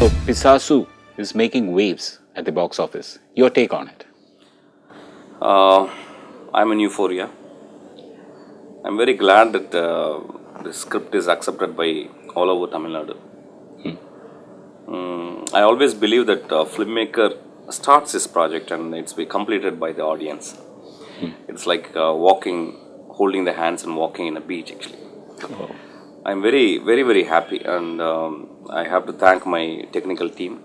So Pisasu is making waves at the box office. Your take on it? I'm in euphoria. I'm very glad that the script is accepted by all over Tamil Nadu. I always believe that a filmmaker starts his project and it's be completed by the audience. It's like walking, holding the hands and walking in a beach actually. Oh. I'm very happy, and I have to thank my technical team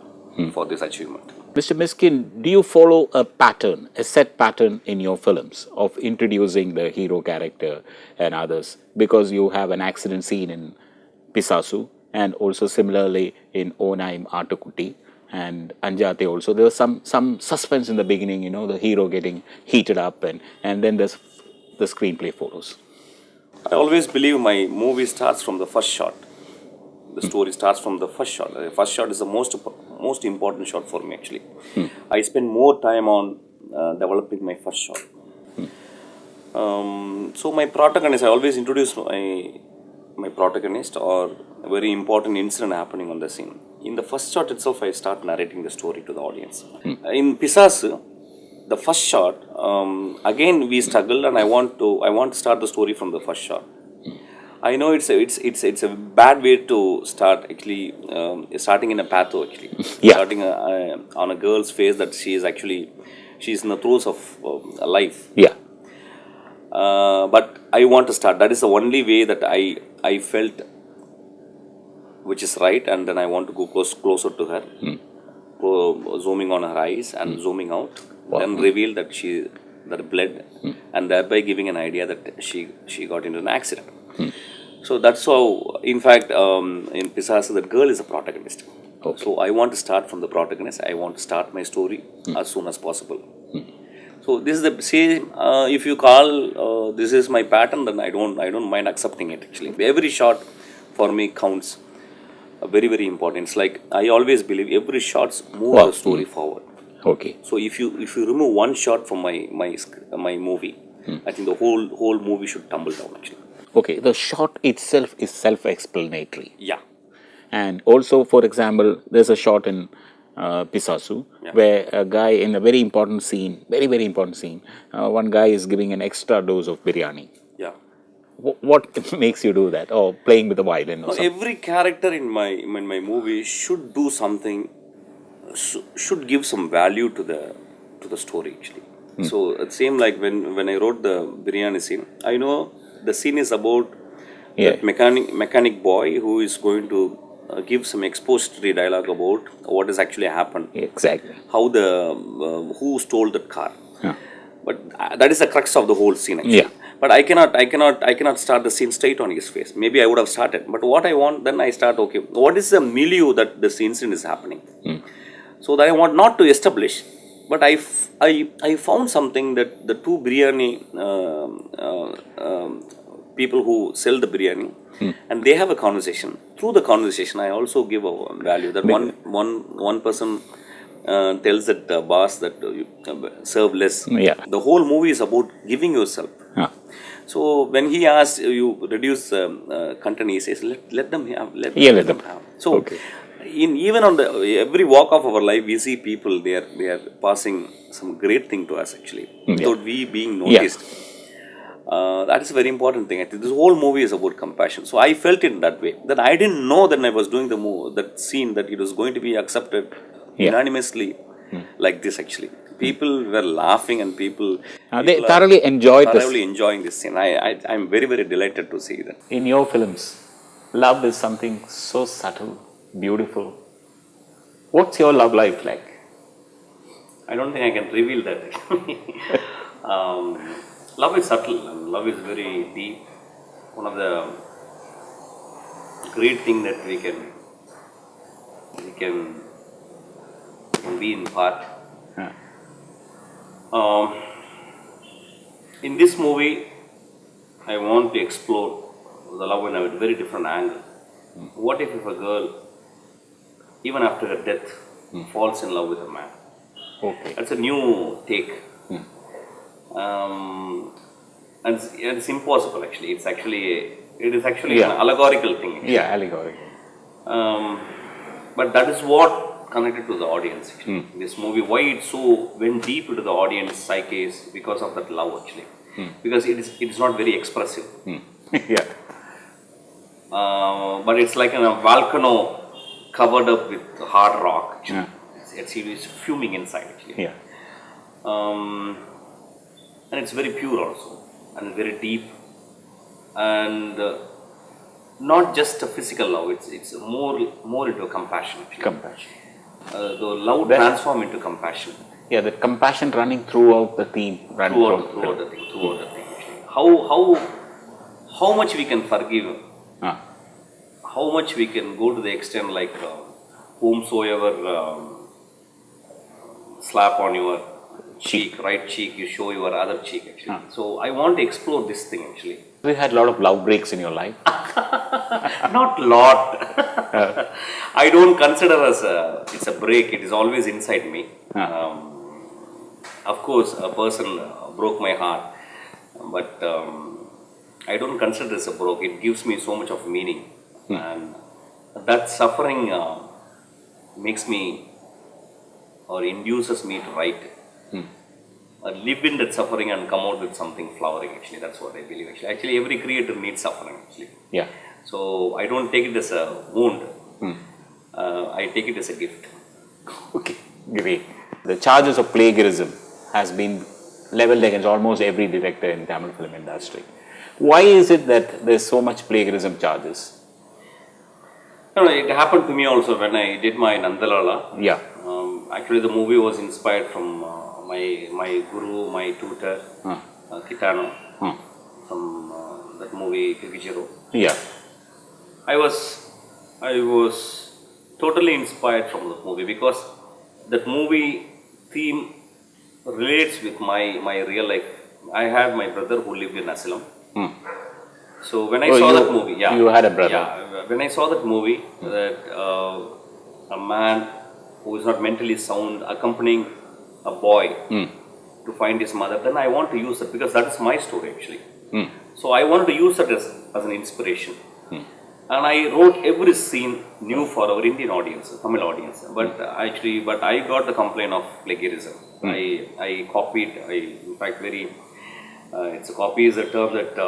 for this achievement. Mr. Mysskin, do you follow a pattern, a set pattern in your films of introducing the hero character and others? Because you have an accident scene in Pisasu and also similarly in Onaayum Aattukkuttiyum and Anjathe also. There was some suspense in the beginning, you know, the hero getting heated up and then the screenplay follows. I always believe my movie starts from the first shot. The story starts from the first shot. The first shot is the most important shot for me actually. I spend more time on developing my first shot. So my protagonist, I always introduce my protagonist or a very important incident happening on the scene. In the first shot itself, I start narrating the story to the audience. In Pisasu, the first shot, again we struggled, and I want to start the story from the first shot. I know it's a bad way to start actually, starting in a patho actually, starting on a girl's face that she's in the throes of life. Yeah. But I want to start. That is the only way that I felt, which is right, and then I want to go closer to her, zooming on her eyes and zooming out. Wow. Then reveal that that bled, and thereby giving an idea that she got into an accident. So that's how, in fact, in Pisasu, that girl is the protagonist. Okay. So I want to start from the protagonist. I want to start my story as soon as possible. So this is the same. If you call this is my pattern, then I don't mind accepting it. Actually, every shot for me counts. Very important. It's like I always believe every shot moves the story forward. Okay. So if you remove one shot from my movie, I think the whole movie should tumble down actually. Okay, the shot itself is self-explanatory. Yeah. And also, for example, there's a shot in Pisasu where a guy in a very important scene, very important scene, one guy is giving an extra dose of biryani. Yeah. What makes you do that? Or playing with the violin or something? Every character in my movie should do something, should give some value to the story actually. So it seemed like when I wrote the biryani scene, I know the scene is about that mechanic boy who is going to give some expository dialogue about what has actually happened. Exactly. How who stole that car. But that is the crux of the whole scene actually. Yeah. But I cannot start the scene straight on his face. Maybe I would have started. But what I want, then I start, okay, what is the milieu that this incident is happening? So that I want not to establish, but I found something that the two biryani people who sell the biryani, and they have a conversation. Through the conversation, I also give a value that one person tells that the boss that you serve less. Yeah. The whole movie is about giving yourself. So when he asks you reduce content, he says let them have. Let them have. So. Okay. Even on every walk of our life, we see people they are passing some great thing to us actually without we being noticed. That is a very important thing. I think this whole movie is about compassion. So I felt it that way. That I didn't know that I was doing that scene that it was going to be accepted unanimously like this actually. People were laughing and people they thoroughly enjoying this scene. I'm very delighted to see that. In your films, love is something so subtle, beautiful. What's your love life like? I don't think I can reveal that. Love is subtle and love is very deep. One of the great things that we can be in part. In this movie, I want to explore the love in a very different angle. What if a girl, even after her death, falls in love with a man? Okay. That's a new take. And it's impossible actually. It is actually an allegorical thing. Actually. Yeah, allegorical. but that is what connected to the audience actually. This movie, why it so went deep into the audience psyche is because of that love actually, because it is not very expressive. Yeah. But it's like in a volcano covered up with hard rock actually. It's fuming inside actually. Yeah. And it's very pure also, and very deep, and not just a physical love. It's more into compassion actually. Compassion. The love transform into compassion. Yeah, the compassion running throughout the theme. Throughout the thing. Actually. How much we can forgive. How much we can go to the extent like whomsoever slap on your cheek, right cheek, you show your other cheek actually. So I want to explore this thing actually. You had a lot of love breaks in your life? Not lot. I don't consider it's a break. It is always inside me. Of course, a person broke my heart, but I don't consider this a broke. It gives me so much of meaning, and that suffering makes me or induces me to write. Live in that suffering and come out with something flowering actually. That's what I believe actually. Every creator needs suffering actually. Yeah. So I don't take it as a wound. I take it as a gift. Okay, great. The charges of plagiarism has been leveled against almost every director in Tamil film industry. Why is it that there's so much plagiarism charges? No, it happened to me also when I did my Nandalala. Yeah. Actually, the movie was inspired from my guru, my tutor, Kitano, from that movie Kikijiro. Yeah. I was totally inspired from that movie because that movie theme relates with my real life. I had my brother who lived in Asylum. So when I saw that movie, you had a brother. Yeah, when I saw that movie, that a man who is not mentally sound accompanying a boy to find his mother, then I want to use that because that is my story actually. So I wanted to use that as an inspiration. And I wrote every scene new for our Indian audience, Tamil audience. But I got the complaint of plagiarism. I copied. In fact, it's a copy is a term that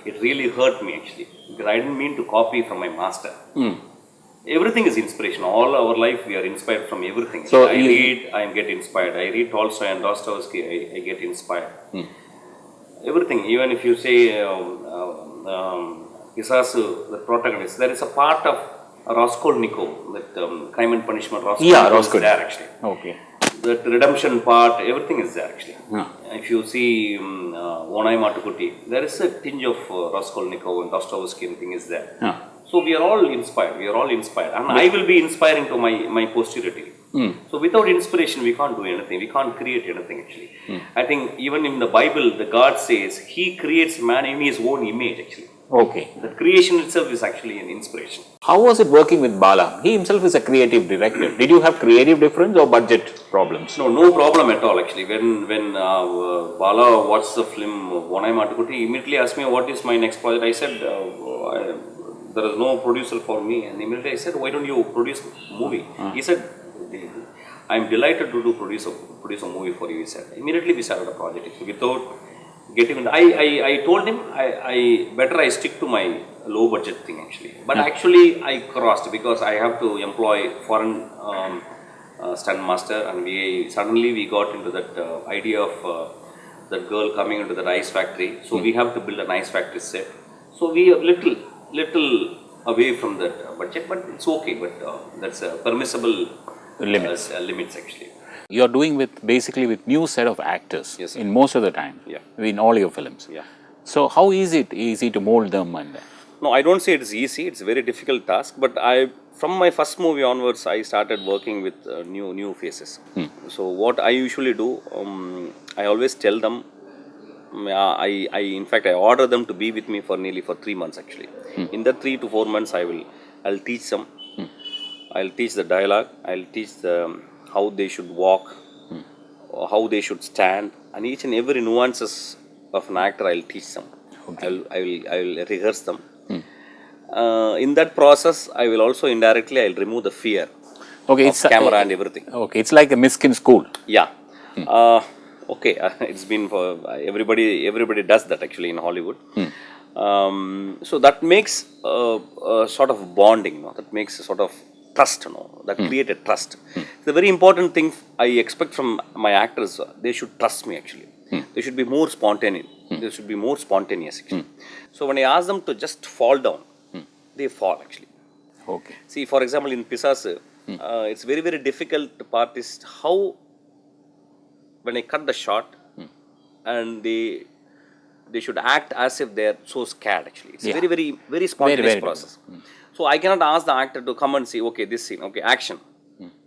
it really hurt me actually because I didn't mean to copy from my master. Everything is inspiration. All our life we are inspired from everything. So I read, I get inspired. I read Tolstoy and Dostoevsky, I get inspired. Everything, even if you say Pisasu, the protagonist, there is a part of Raskolnikov, that Crime and Punishment. Raskolnikov is there actually. Okay. That redemption part, everything is there actually. If you see Onaayum Aattukkuttiyum, there is a tinge of Raskolnikov and Dostoevsky, everything is there. So we are all inspired. And I will be inspiring to my posterity. So without inspiration, we can't do anything. We can't create anything actually. I think even in the Bible, the God says He creates man in His own image actually. Okay. The creation itself is actually an inspiration. How was it working with Bala? He himself is a creative director. Did you have creative difference or budget problems? No problem at all actually. When Bala watched the film Onaayum Aattukkuttiyum, he immediately asked me what is my next project. I said there is no producer for me, and immediately I said why don't you produce a movie? He said I am delighted to produce a movie for you. He said immediately we started a project without getting into. I told him I stick to my low budget thing actually, but actually I crossed because I have to employ foreign stunt master, and we got into that idea of that girl coming into that ice factory. So we have to build an ice factory set. So we are little away from that budget, but it's okay. But that's a permissible limits actually. You are doing basically with new set of actors in most of the time, in all your films. So how is it easy to mold them? No, I don't say it's easy. It's a very difficult task. But from my first movie onwards, I started working with new faces. So what I usually do, I always tell them. In fact, I order them to be with me for nearly 3 months actually. In that 3 to 4 months, I'll teach them. I'll teach the dialogue. I'll teach how they should walk, how they should stand, and each and every nuances of an actor I'll teach them. I will rehearse them. In that process, I will also indirectly I'll remove the fear Okay, of camera and everything. Okay, it's like a Mysskin school. Yeah. Okay. It's been for everybody does that actually in Hollywood. So that makes a sort of bonding, that makes a sort of trust, that created trust. It's a very important thing I expect from my actors. They should trust me actually. They should be more spontaneous. They should be more spontaneous actually. So when I ask them to just fall down, they fall actually. Okay. See, for example, in Pisasu, it's very, very difficult part is how when I cut the shot and they should act as if they are so scared actually. It's a very, very, very spontaneous process. So I cannot ask the actor to come and say, okay, this scene, okay, action.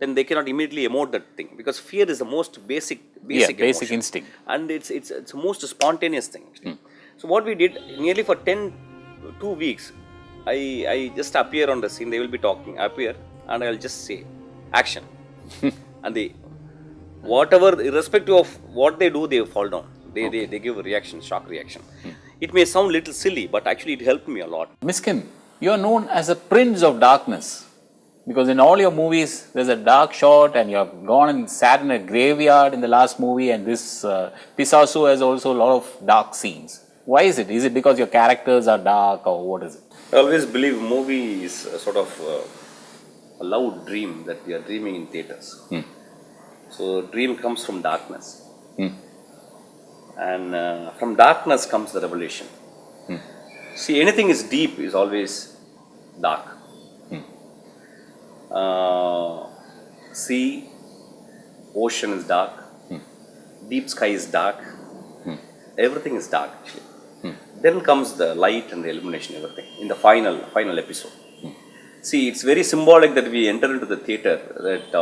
Then they cannot immediately emote that thing because fear is the most basic basic instinct. And it's the most spontaneous thing actually. So what we did nearly for 2 weeks, I just appear on the scene, they will be talking, appear, and I'll just say, action. And they, whatever, irrespective of what they do, they fall down. They give a reaction, shock reaction. It may sound a little silly, but actually it helped me a lot. Mysskin, you are known as a prince of darkness. Because in all your movies, there's a dark shot and you have gone and sat in a graveyard in the last movie, and this Pisasu has also a lot of dark scenes. Why is it? Is it because your characters are dark or what is it? I always believe movie is a sort of a loud dream that we are dreaming in theatres. So dream comes from darkness. And from darkness comes the revelation. See, anything is deep is always dark. Sea, ocean is dark. Deep sky is dark. Everything is dark actually. Then comes the light and the illumination, everything in the final episode. See, it's very symbolic that we enter into the theater that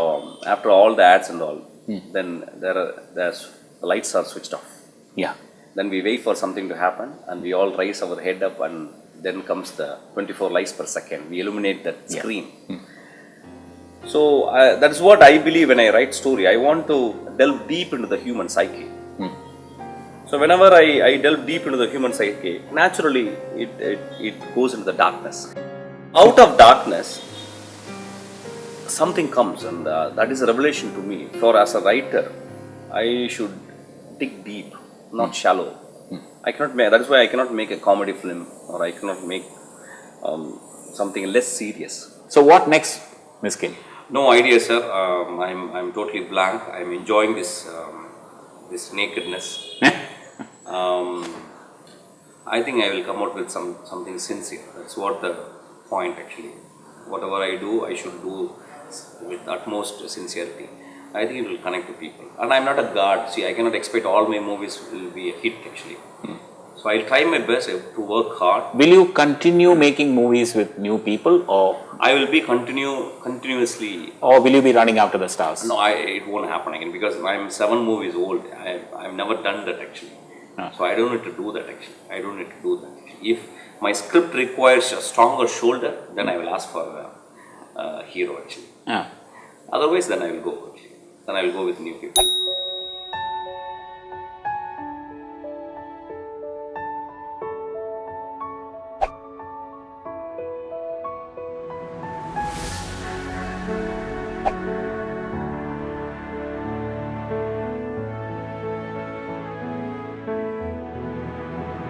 after all the ads and all, then the lights are switched off. Yeah. Then we wait for something to happen and we all raise our head up, and then comes the 24 lights per second. We illuminate that screen. So that is what I believe when I write story. I want to delve deep into the human psyche. So whenever I delve deep into the human psyche, naturally it goes into the darkness. Out of darkness, something comes, and that is a revelation to me. For as a writer, I should dig deep, not shallow. I cannot make, that is why I cannot make a comedy film, or I cannot make something less serious. So what next, Mysskin? No idea, sir. I'm totally blank. I'm enjoying this this nakedness. I think I will come out with something sincere. That's what the point actually. Whatever I do, I should do with utmost sincerity. I think it will connect to people. And I'm not a god. See, I cannot expect all my movies will be a hit actually. So I'll try my best to work hard. Will you continue making movies with new people, or I will be continuously. Or will you be running after the stars? No, it won't happen again because I'm 7 movies old. I've never done that actually. So I don't need to do that actually. I don't need to do that actually. If my script requires a stronger shoulder, then I will ask for a hero actually. Otherwise, then I will go actually. Then I will go with new people.